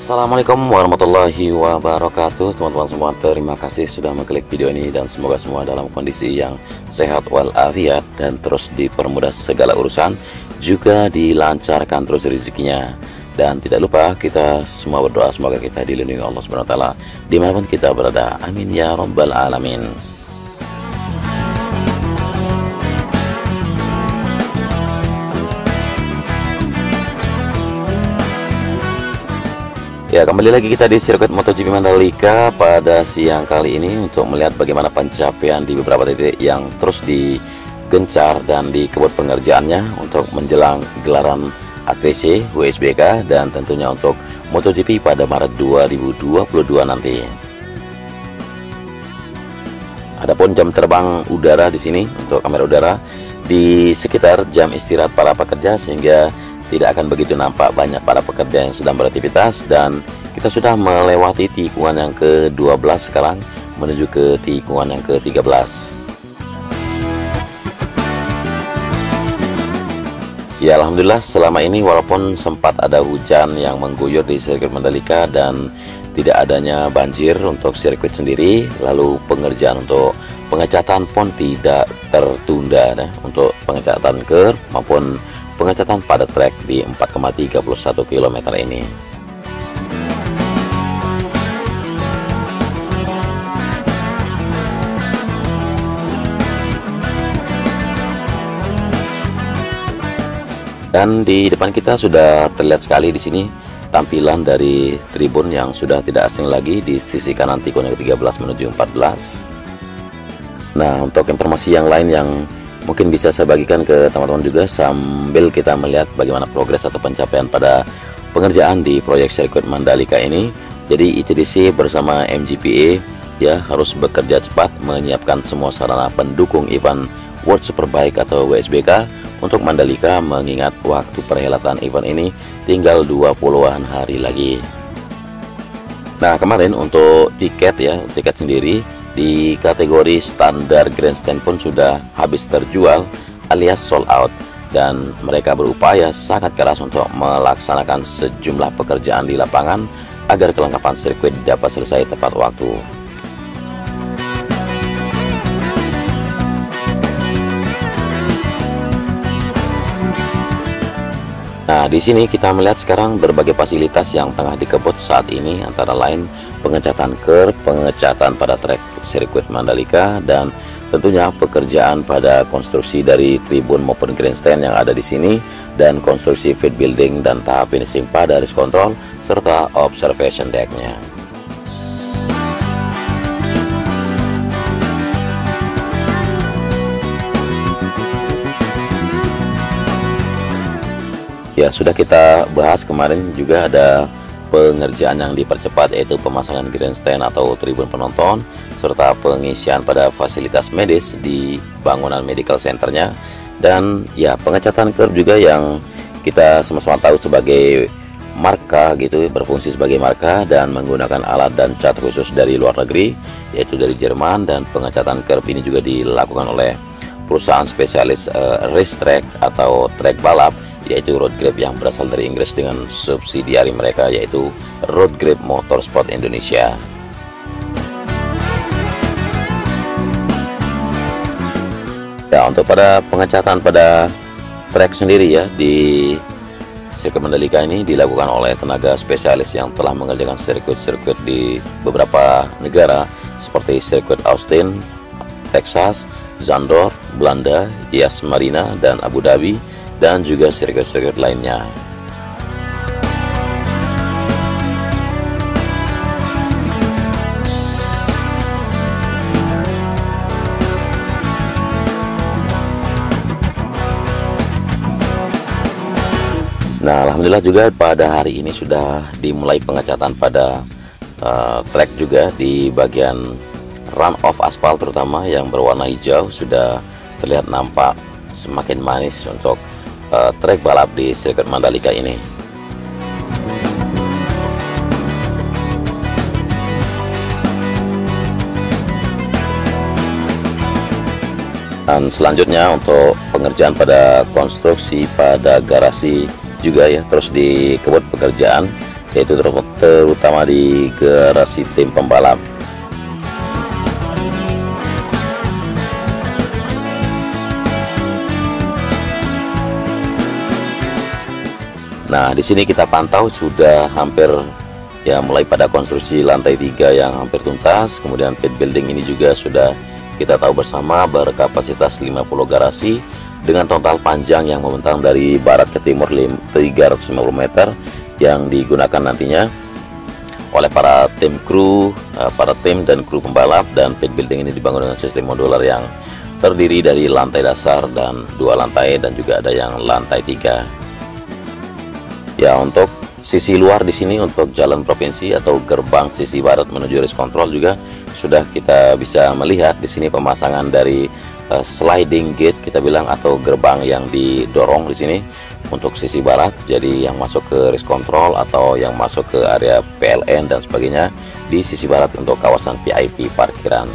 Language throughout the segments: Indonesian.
Assalamualaikum warahmatullahi wabarakatuh. Teman-teman semua, terima kasih sudah mengklik video ini dan semoga semua dalam kondisi yang sehat walafiat dan terus dipermudah segala urusan, juga dilancarkan terus rezekinya. Dan tidak lupa kita semua berdoa semoga kita dilindungi Allah Subhanahu wa taala dimanapun kita berada. Amin ya rabbal alamin. Ya, kembali lagi kita di sirkuit MotoGP Mandalika pada siang kali ini untuk melihat bagaimana pencapaian di beberapa titik yang terus digencar dan dikebut pengerjaannya untuk menjelang gelaran ATC, WSBK, dan tentunya untuk MotoGP pada Maret 2022 nanti. Adapun jam terbang udara di sini untuk kamera udara di sekitar jam istirahat para pekerja, sehingga tidak akan begitu nampak banyak para pekerja yang sedang beraktivitas. Dan kita sudah melewati tikungan yang ke-12 sekarang menuju ke tikungan yang ke-13. Ya, alhamdulillah selama ini walaupun sempat ada hujan yang mengguyur di sirkuit Mandalika dan tidak adanya banjir untuk sirkuit sendiri, lalu pengerjaan untuk pengecatan pun tidak tertunda untuk pengecatan curb maupun pengecatan pada trek di 4,31 km ini. Dan di depan kita sudah terlihat sekali di sini tampilan dari tribun yang sudah tidak asing lagi di sisi kanan tikungan ke-13 menuju 14. Nah, untuk informasi yang lain yang mungkin bisa saya bagikan ke teman-teman juga sambil kita melihat bagaimana progres atau pencapaian pada pengerjaan di proyek sirkuit Mandalika ini. Jadi ITDC bersama MGPA ya harus bekerja cepat menyiapkan semua sarana pendukung event World Superbike atau WSBK untuk Mandalika, mengingat waktu perhelatan event ini tinggal 20-an hari lagi. Nah, kemarin untuk tiket sendiri di kategori standar grandstand pun sudah habis terjual alias sold out, dan mereka berupaya sangat keras untuk melaksanakan sejumlah pekerjaan di lapangan agar kelengkapan sirkuit dapat selesai tepat waktu. Nah, di sini kita melihat sekarang berbagai fasilitas yang tengah dikebut saat ini, antara lain pengecatan curb, pengecatan pada trek sirkuit Mandalika, dan tentunya pekerjaan pada konstruksi dari tribun maupun grandstand yang ada di sini, dan konstruksi feed building dan tahap finishing pada race control serta observation deck-nya. Ya, sudah kita bahas kemarin juga ada pengerjaan yang dipercepat, yaitu pemasangan grandstand atau tribun penonton serta pengisian pada fasilitas medis di bangunan medical centernya, dan ya pengecatan curb juga yang kita sama-sama tahu sebagai marka gitu, berfungsi sebagai marka dan menggunakan alat dan cat khusus dari luar negeri yaitu dari Jerman. Dan pengecatan curb ini juga dilakukan oleh perusahaan spesialis racetrack atau trek balap yaitu Road Grip yang berasal dari Inggris dengan subsidiari mereka yaitu Road Grip Motorsport Indonesia. Ya, untuk pada pengecatan pada trek sendiri ya di sirkuit Mandalika ini dilakukan oleh tenaga spesialis yang telah mengerjakan sirkuit-sirkuit di beberapa negara seperti sirkuit Austin, Texas, Zandvoort, Belanda, Yas Marina, dan Abu Dhabi, dan juga sirkuit-sirkuit lainnya. Nah, alhamdulillah juga pada hari ini sudah dimulai pengecatan pada trek juga di bagian run off aspal, terutama yang berwarna hijau sudah terlihat nampak semakin manis untuk trek balap di sirkuit Mandalika ini. Dan selanjutnya untuk pengerjaan pada konstruksi pada garasi juga ya terus dikebut pekerjaan yaitu terutama di garasi tim pembalap. Nah, di sini kita pantau sudah hampir ya, mulai pada konstruksi lantai 3 yang hampir tuntas, kemudian pit building ini juga sudah kita tahu bersama berkapasitas 50 garasi dengan total panjang yang membentang dari barat ke timur 350 meter yang digunakan nantinya oleh para tim kru, para tim dan kru pembalap. Dan pit building ini dibangun dengan sistem modular yang terdiri dari lantai dasar dan 2 lantai, dan juga ada yang lantai 3. Ya, untuk sisi luar di sini untuk jalan provinsi atau gerbang sisi barat menuju race control juga sudah kita bisa melihat di sini pemasangan dari sliding gate kita bilang, atau gerbang yang didorong di sini untuk sisi barat. Jadi yang masuk ke race control atau yang masuk ke area PLN dan sebagainya di sisi barat untuk kawasan VIP parkiran.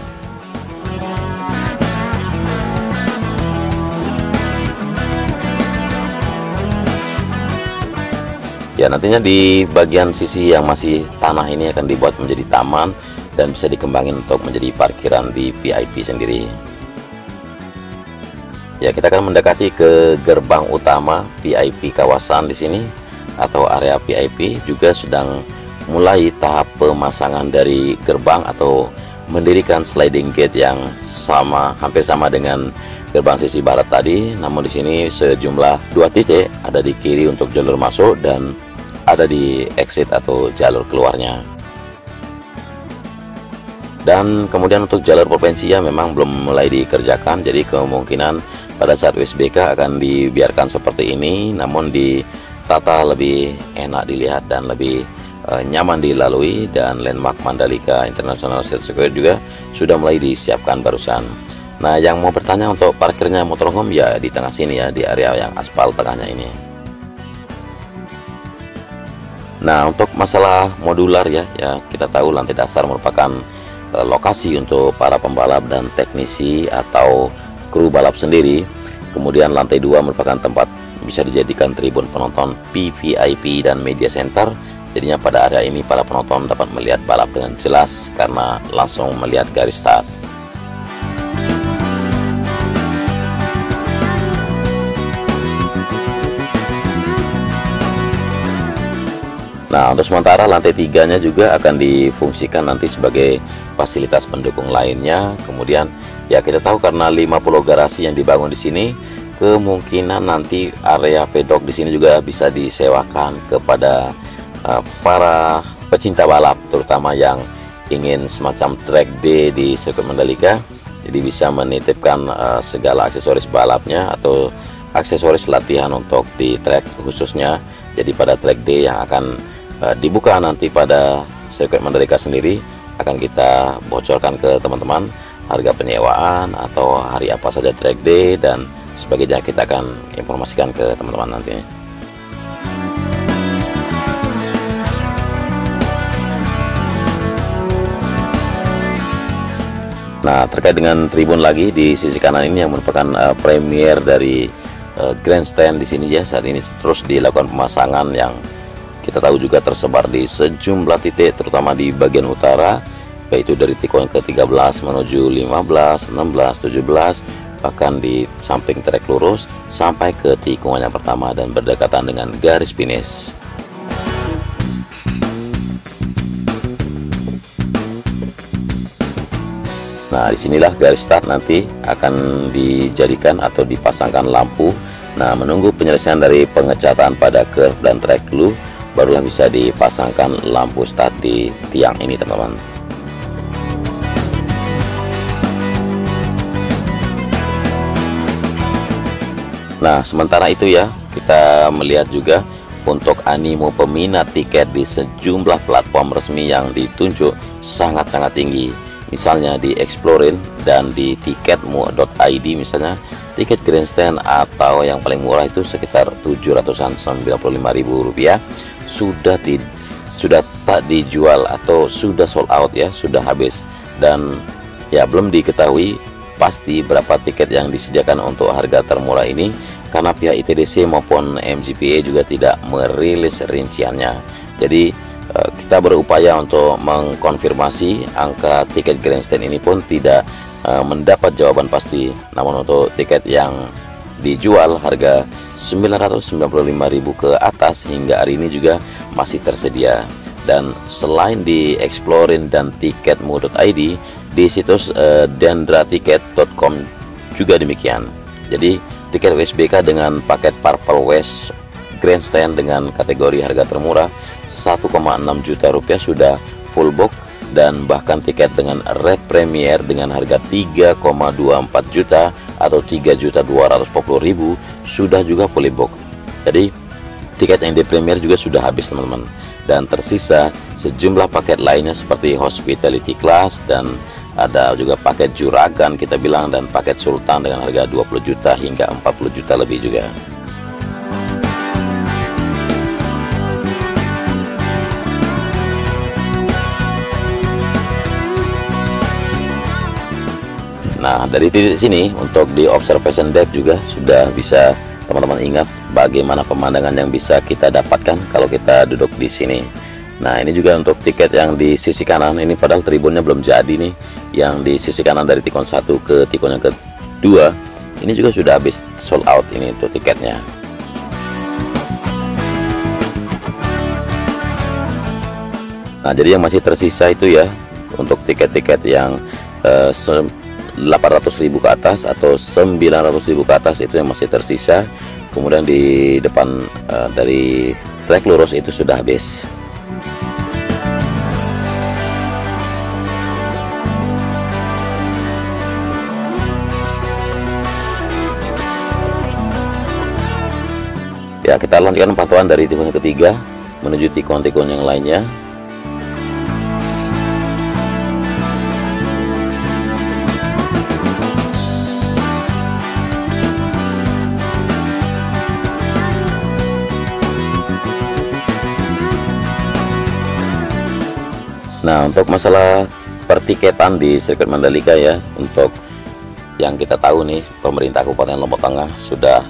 Ya, nantinya di bagian sisi yang masih tanah ini akan dibuat menjadi taman dan bisa dikembangin untuk menjadi parkiran di VIP sendiri. Ya, kita akan mendekati ke gerbang utama VIP kawasan di sini atau area VIP. Juga sedang mulai tahap pemasangan dari gerbang atau mendirikan sliding gate yang hampir sama dengan gerbang sisi barat tadi. Namun di sini sejumlah 2 titik, ada di kiri untuk jalur masuk dan ada di exit atau jalur keluarnya. Dan kemudian untuk jalur provinsi ya memang belum mulai dikerjakan, jadi kemungkinan pada saat USBK akan dibiarkan seperti ini, namun ditata lebih enak dilihat dan lebih nyaman dilalui. Dan landmark Mandalika International Circuit juga sudah mulai disiapkan barusan. Nah, yang mau bertanya untuk parkirnya motorhome ya di tengah sini ya, di area yang aspal tengahnya ini. Nah, untuk masalah modular ya kita tahu lantai dasar merupakan lokasi untuk para pembalap dan teknisi atau kru balap sendiri. Kemudian lantai 2 merupakan tempat bisa dijadikan tribun penonton VVIP dan media center. Jadinya pada area ini para penonton dapat melihat balap dengan jelas karena langsung melihat garis start. Nah, untuk sementara lantai 3-nya juga akan difungsikan nanti sebagai fasilitas pendukung lainnya. Kemudian ya kita tahu karena 50 garasi yang dibangun di sini, kemungkinan nanti area pedok di sini juga bisa disewakan kepada para pecinta balap, terutama yang ingin semacam track day di sirkuit Mandalika. Jadi bisa menitipkan segala aksesoris balapnya atau aksesoris latihan untuk di track khususnya. Jadi pada track day yang akan dibuka nanti pada sirkuit Mandalika sendiri, akan kita bocorkan ke teman-teman harga penyewaan atau hari apa saja track day dan sebagainya, kita akan informasikan ke teman-teman nanti. Nah, terkait dengan tribun lagi di sisi kanan ini yang merupakan premier dari grandstand di sini ya, saat ini terus dilakukan pemasangan yang kita tahu juga tersebar di sejumlah titik, terutama di bagian utara, yaitu dari tikungan ke-13 menuju 15, 16, 17, bahkan di samping trek lurus sampai ke tikungan yang pertama dan berdekatan dengan garis finish. Nah, disinilah garis start nanti akan dijadikan atau dipasangkan lampu. Nah, menunggu penyelesaian dari pengecatan pada curve dan track dulu, barulah bisa dipasangkan lampu start di tiang ini, teman-teman. Nah, sementara itu ya, kita melihat juga untuk animo peminat tiket di sejumlah platform resmi yang ditunjuk sangat-sangat tinggi. Misalnya di Explorin dan di tiketmu.id misalnya, tiket grandstand atau yang paling murah itu sekitar Rp795.000 sudah tak dijual atau sudah sold out ya, sudah habis. Dan ya belum diketahui pasti berapa tiket yang disediakan untuk harga termurah ini, karena pihak ITDC maupun MGPA juga tidak merilis rinciannya. Jadi kita berupaya untuk mengkonfirmasi angka tiket grandstand ini pun tidak mendapat jawaban pasti. Namun untuk tiket yang dijual harga 995.000 ke atas hingga hari ini juga masih tersedia. Dan selain di Explorin dan tiketmu.id, di situs dendratiket.com juga demikian. Jadi tiket WSBK dengan paket Purple West Grandstand dengan kategori harga termurah 1,6 juta rupiah sudah full book, dan bahkan tiket dengan Red Premier dengan harga 3,24 juta atau 3.240.000 sudah juga fully book. Jadi tiket yang di Premier juga sudah habis teman-teman, dan tersisa sejumlah paket lainnya seperti Hospitality Class, dan ada juga paket Juragan kita bilang, dan paket Sultan dengan harga 20 juta hingga 40 juta lebih juga. Nah, dari titik sini untuk di observation deck juga sudah bisa teman-teman ingat bagaimana pemandangan yang bisa kita dapatkan kalau kita duduk di sini. Nah, ini juga untuk tiket yang di sisi kanan ini, padahal tribunnya belum jadi nih. Yang di sisi kanan dari tikon 1 ke tikon yang kedua ini juga sudah habis sold out ini untuk tiketnya. Nah, jadi yang masih tersisa itu ya untuk tiket-tiket yang 800.000 ke atas atau 900.000 ke atas, itu yang masih tersisa. Kemudian di depan dari trek lurus itu sudah habis. Ya, kita lanjutkan pantauan dari tikon yang ketiga menuju tikon-tikon yang lainnya. Nah, untuk masalah pertiketan di sirkuit Mandalika ya, untuk yang kita tahu nih, pemerintah Kabupaten Lombok Tengah sudah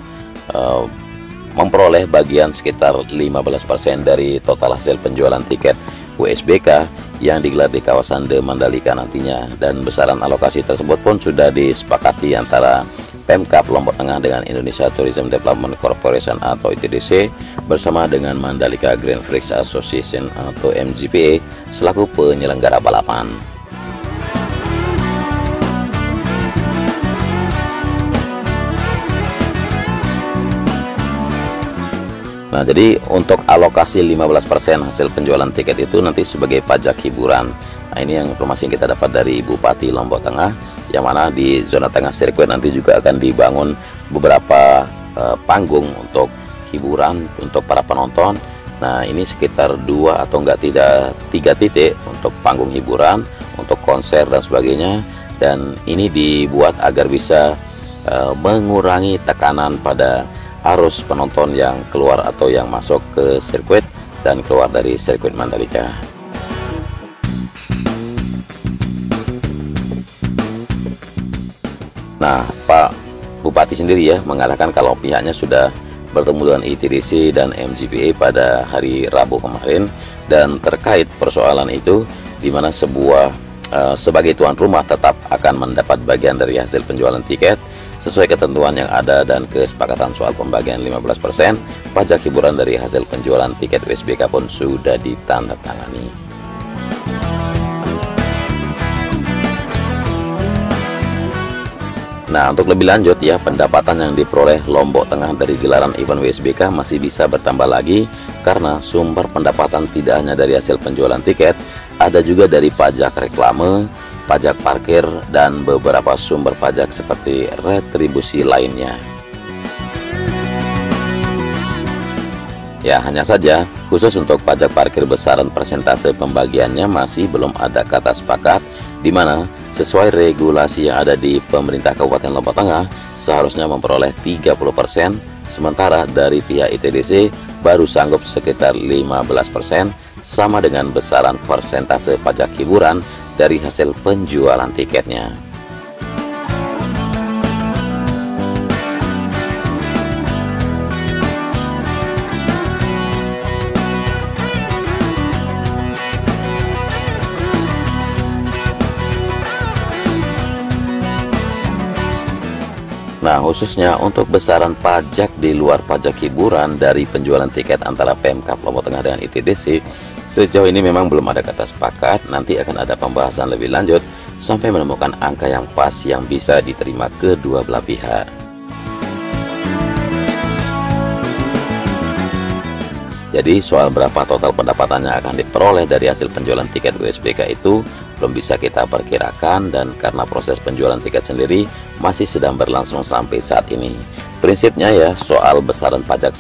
memperoleh bagian sekitar 15% dari total hasil penjualan tiket WSBK yang digelar di kawasan The Mandalika nantinya, dan besaran alokasi tersebut pun sudah disepakati antara Pemkab Lombok Tengah dengan Indonesia Tourism Development Corporation atau ITDC bersama dengan Mandalika Grand Prix Association atau MGPA selaku penyelenggara balapan. Nah, jadi untuk alokasi 15% hasil penjualan tiket itu nanti sebagai pajak hiburan. Nah, ini yang informasi yang kita dapat dari Bupati Lombok Tengah, yang mana di zona tengah sirkuit nanti juga akan dibangun beberapa panggung untuk hiburan untuk para penonton. Nah, ini sekitar 2 atau enggak tidak 3 titik untuk panggung hiburan, untuk konser dan sebagainya. Dan ini dibuat agar bisa mengurangi tekanan pada arus penonton yang keluar atau yang masuk ke sirkuit dan keluar dari sirkuit Mandalika. Nah, Pak Bupati sendiri ya mengatakan kalau pihaknya sudah bertemu dengan ITDC dan MGPA pada hari Rabu kemarin, dan terkait persoalan itu di mana sebagai tuan rumah tetap akan mendapat bagian dari hasil penjualan tiket sesuai ketentuan yang ada, dan kesepakatan soal pembagian 15% pajak hiburan dari hasil penjualan tiket WSBK pun sudah ditandatangani. Nah, untuk lebih lanjut ya, pendapatan yang diperoleh Lombok Tengah dari gelaran event WSBK masih bisa bertambah lagi karena sumber pendapatan tidak hanya dari hasil penjualan tiket, ada juga dari pajak reklame, pajak parkir, dan beberapa sumber pajak seperti retribusi lainnya. Ya, hanya saja khusus untuk pajak parkir besaran persentase pembagiannya masih belum ada kata sepakat, di mana sesuai regulasi yang ada di pemerintah Kabupaten Lombok Tengah seharusnya memperoleh 30%, sementara dari pihak ITDC baru sanggup sekitar 15%, sama dengan besaran persentase pajak hiburan dari hasil penjualan tiketnya. khususnya untuk besaran pajak di luar pajak hiburan dari penjualan tiket antara Pemkab Lombok Tengah dengan ITDC, sejauh ini memang belum ada kata sepakat. Nanti akan ada pembahasan lebih lanjut sampai menemukan angka yang pas yang bisa diterima kedua belah pihak. Jadi soal berapa total pendapatannya akan diperoleh dari hasil penjualan tiket USBK itu belum bisa kita perkirakan, dan karena proses penjualan tiket sendiri masih sedang berlangsung sampai saat ini. Prinsipnya ya, soal besaran pajak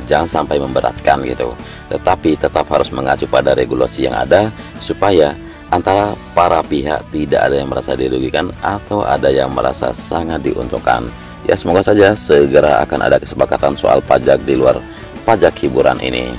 jangan sampai memberatkan gitu, tetapi tetap harus mengacu pada regulasi yang ada supaya antara para pihak tidak ada yang merasa dirugikan atau ada yang merasa sangat diuntungkan. Ya, semoga saja segera akan ada kesepakatan soal pajak di luar pajak hiburan ini.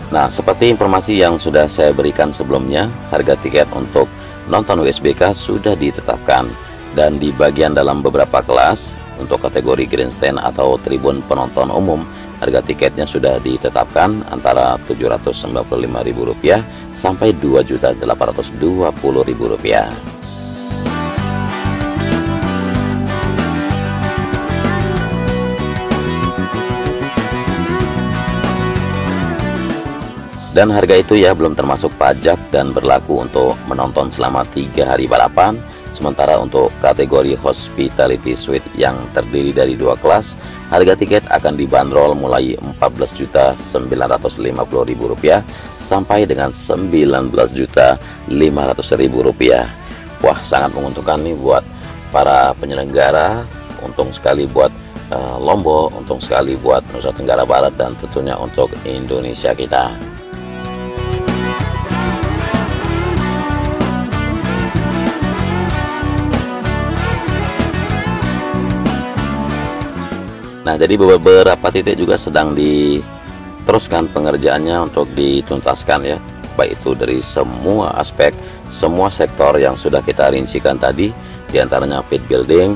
Nah, seperti informasi yang sudah saya berikan sebelumnya, harga tiket untuk nonton USBK sudah ditetapkan, dan di bagian dalam beberapa kelas untuk kategori grandstand atau tribun penonton umum, harga tiketnya sudah ditetapkan antara Rp795.000 sampai Rp2.820.000. Dan harga itu ya belum termasuk pajak dan berlaku untuk menonton selama 3 hari balapan. Sementara untuk kategori hospitality suite yang terdiri dari 2 kelas, harga tiket akan dibanderol mulai Rp14.950.000 sampai dengan Rp19.500.000. Wah, sangat menguntungkan nih buat para penyelenggara, untung sekali buat Lombok, untung sekali buat Nusa Tenggara Barat, dan tentunya untuk Indonesia kita. Nah, jadi beberapa titik juga sedang diteruskan pengerjaannya untuk dituntaskan ya, baik itu dari semua aspek, semua sektor yang sudah kita rincikan tadi, diantaranya pit building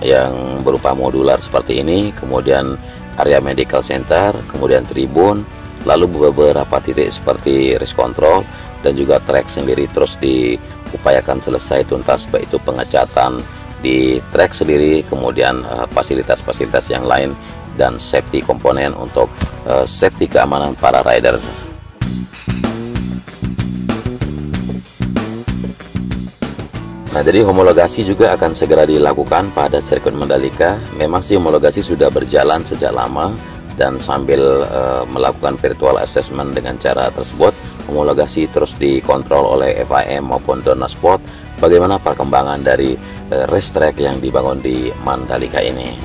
yang berupa modular seperti ini, kemudian area medical center, kemudian tribun, lalu beberapa titik seperti race control dan juga track sendiri terus diupayakan selesai tuntas, baik itu pengecatan di track sendiri, kemudian fasilitas-fasilitas yang lain, dan safety komponen untuk safety keamanan para rider. Nah, jadi homologasi juga akan segera dilakukan pada sirkuit Mandalika. Memang sih homologasi sudah berjalan sejak lama, dan sambil melakukan virtual assessment dengan cara tersebut, homologasi terus dikontrol oleh FIM maupun Dorna Sport bagaimana perkembangan dari racetrack yang dibangun di Mandalika ini.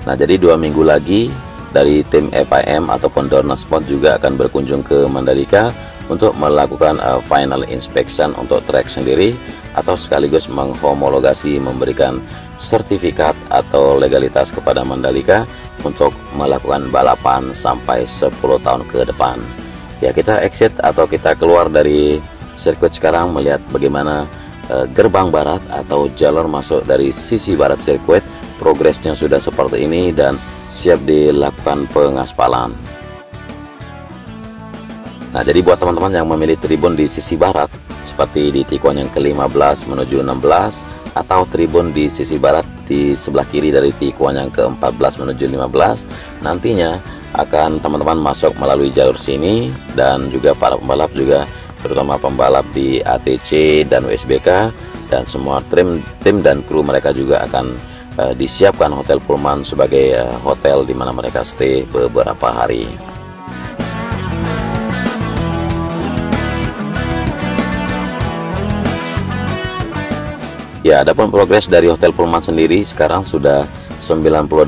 Nah, jadi 2 minggu lagi dari tim FIM ataupun Dorna Sport juga akan berkunjung ke Mandalika untuk melakukan final inspection untuk track sendiri, atau sekaligus menghomologasi, memberikan sertifikat atau legalitas kepada Mandalika untuk melakukan balapan sampai 10 tahun ke depan. Ya, kita exit atau kita keluar dari sirkuit sekarang, melihat bagaimana gerbang barat atau jalur masuk dari sisi barat sirkuit, progresnya sudah seperti ini dan siap dilakukan pengaspalan. Nah, jadi buat teman-teman yang memilih tribun di sisi barat seperti di tikungan yang ke-15 menuju 16, atau tribun di sisi barat di sebelah kiri dari tikungan yang ke-14 menuju 15, nantinya akan teman-teman masuk melalui jalur sini, dan juga para pembalap juga, terutama pembalap di ATC dan USBK dan semua tim dan kru mereka juga akan disiapkan hotel Pullman sebagai hotel di mana mereka stay beberapa hari. Ya, adapun progres dari Hotel Pullman sendiri sekarang sudah 98%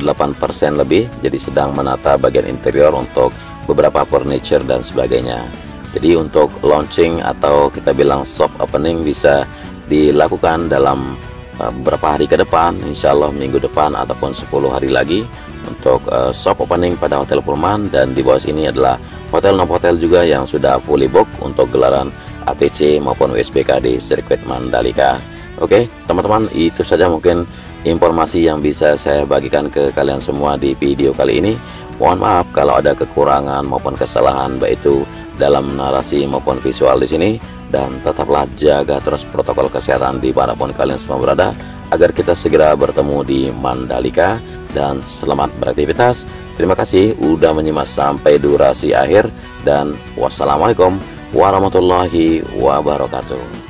lebih, jadi sedang menata bagian interior untuk beberapa furniture dan sebagainya. Jadi untuk launching atau kita bilang soft opening bisa dilakukan dalam beberapa hari ke depan, insya Allah minggu depan ataupun 10 hari lagi untuk soft opening pada Hotel Pullman. Dan di bawah sini adalah hotel Novotel juga yang sudah fully book untuk gelaran ATC maupun WSBK di sirkuit Mandalika. Oke teman-teman, itu saja mungkin informasi yang bisa saya bagikan ke kalian semua di video kali ini. Mohon maaf kalau ada kekurangan maupun kesalahan baik itu dalam narasi maupun visual di sini. Dan tetaplah jaga terus protokol kesehatan dimanapun kalian semua berada, agar kita segera bertemu di Mandalika. Dan selamat beraktivitas. Terima kasih udah menyimak sampai durasi akhir, dan wassalamualaikum warahmatullahi wabarakatuh.